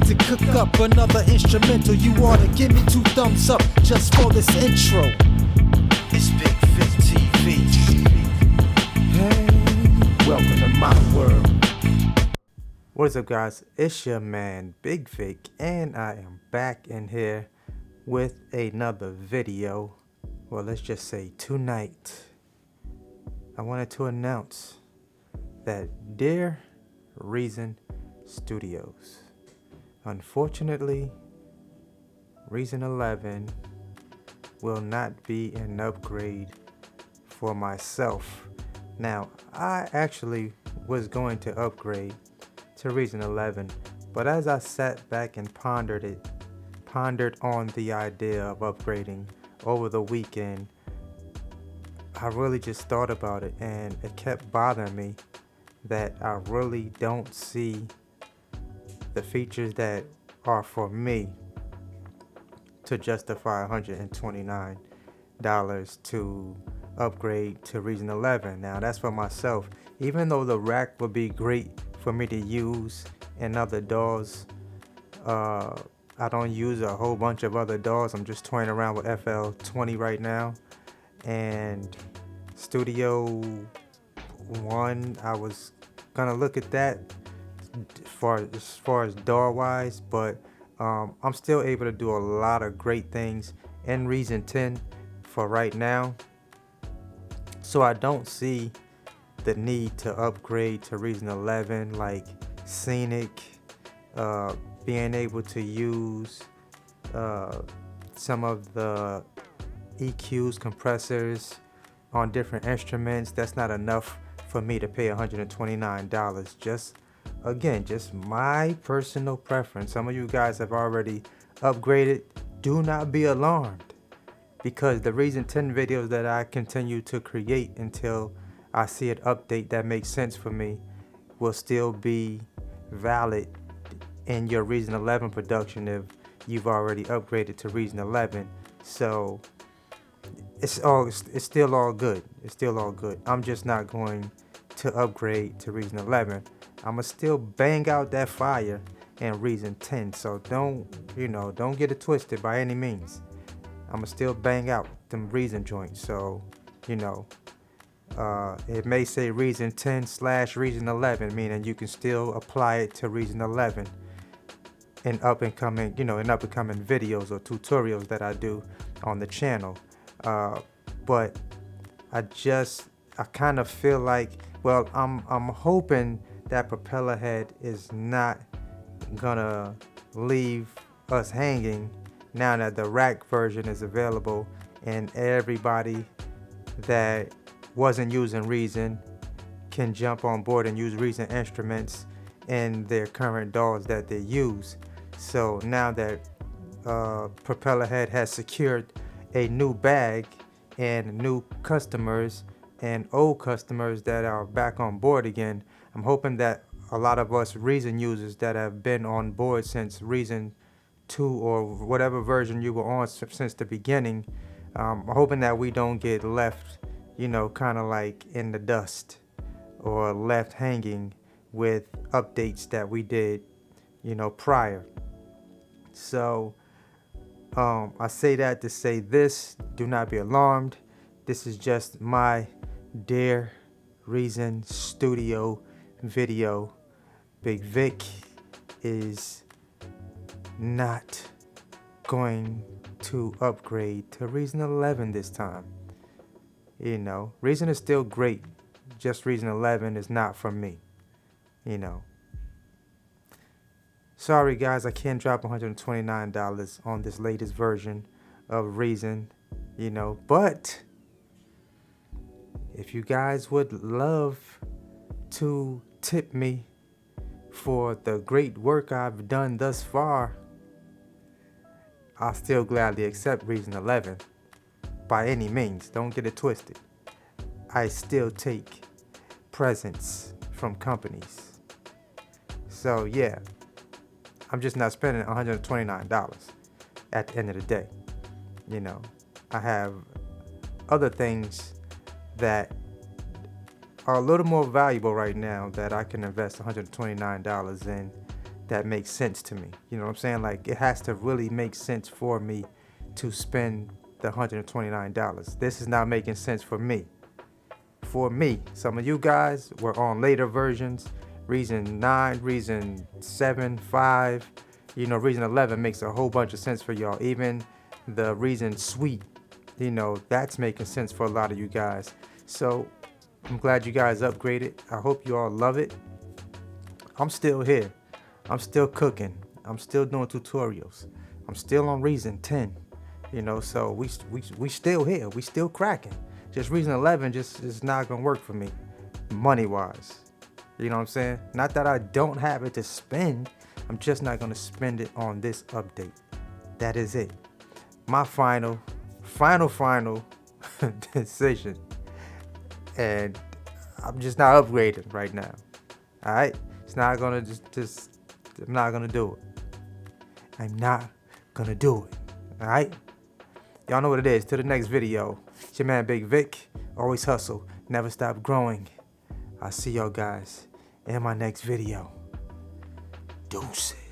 to cook up another instrumental. You ought to give me 2 thumbs up just for this intro. It's Bigg Vic TV. Hey, welcome to my world. What is up, guys? It's your man Bigg Vic, and I am back in here with another video. Well, let's just say tonight I wanted to announce that Dear Reason Studios, unfortunately, Reason 11 will not be an upgrade for myself. Now, I actually was going to upgrade to Reason 11, but as I sat back and pondered on the idea of upgrading over the weekend, I really just thought about it, and it kept bothering me that I really don't see the features that are for me to justify $129 to upgrade to Reason 11. Now that's for myself. Even though the rack would be great for me to use in other DAWs, I don't use a whole bunch of other DAWs. I'm just toying around with FL20 right now, and Studio One, I was gonna look at that as far as DAW wise, but I'm still able to do a lot of great things in Reason 10 for right now, so I don't see the need to upgrade to Reason 11, like Scenic, being able to use some of the EQs, compressors on different instruments. That's not enough for me to pay $129. Just my personal preference. Some of you guys have already upgraded. Do not be alarmed, because the Reason 10 videos that I continue to create until I see an update that makes sense for me will still be valid in your Reason 11 production if you've already upgraded to Reason 11. So it's still all good. It's still all good. I'm just not going to upgrade to Reason 11. I'ma still bang out that fire in Reason 10. So don't get it twisted by any means. I'ma still bang out them Reason joints. So, it may say Reason 10/Reason 11, meaning you can still apply it to Reason 11 in up and coming videos or tutorials that I do on the channel. But I kind of feel like, well, I'm hoping that propeller head is not gonna leave us hanging now that the rack version is available, and everybody that wasn't using Reason can jump on board and use Reason instruments in their current DAWs that they use. So now that propeller head has secured a new bag and new customers and old customers that are back on board again, I'm hoping that a lot of us Reason users that have been on board since Reason 2 or whatever version you were on since the beginning, I'm hoping that we don't get left, kind of like in the dust or left hanging with updates that we did, prior. So I say that to say this: do not be alarmed. This is just my Dear Reason Studio video. Bigg Vic is not going to upgrade to Reason 11 this time. Reason is still great, just Reason 11 is not for me. Sorry guys, I can't drop $129 on this latest version of Reason, but if you guys would love to tip me for the great work I've done thus far, I'll still gladly accept Reason 11 by any means. Don't get it twisted. I still take presents from companies. So yeah, I'm just not spending $129 at the end of the day. I have other things that are a little more valuable right now that I can invest $129 in, that makes sense to me. You know what I'm saying? Like, it has to really make sense for me to spend the $129. This is not making sense for me. For me, some of you guys were on later versions, reason 9, reason 7, 5, you know, reason 11 makes a whole bunch of sense for y'all. Even the reason sweet, you know, that's making sense for a lot of you guys. So I'm glad you guys upgraded. I hope you all love it. I'm still here. I'm still cooking. I'm still doing tutorials. I'm still on reason 10. You know, so we still here. We still cracking. Just reason 11 just is not gonna work for me, money wise. You know what I'm saying? Not that I don't have it to spend. I'm just not gonna spend it on this update. That is it. My final decision. And I'm just not upgrading right now. All right? It's not gonna I'm not gonna do it. I'm not gonna do it. All right? Y'all know what it is. Till the next video. It's your man Bigg Vic. Always hustle. Never stop growing. I'll see y'all guys in my next video. Deuces.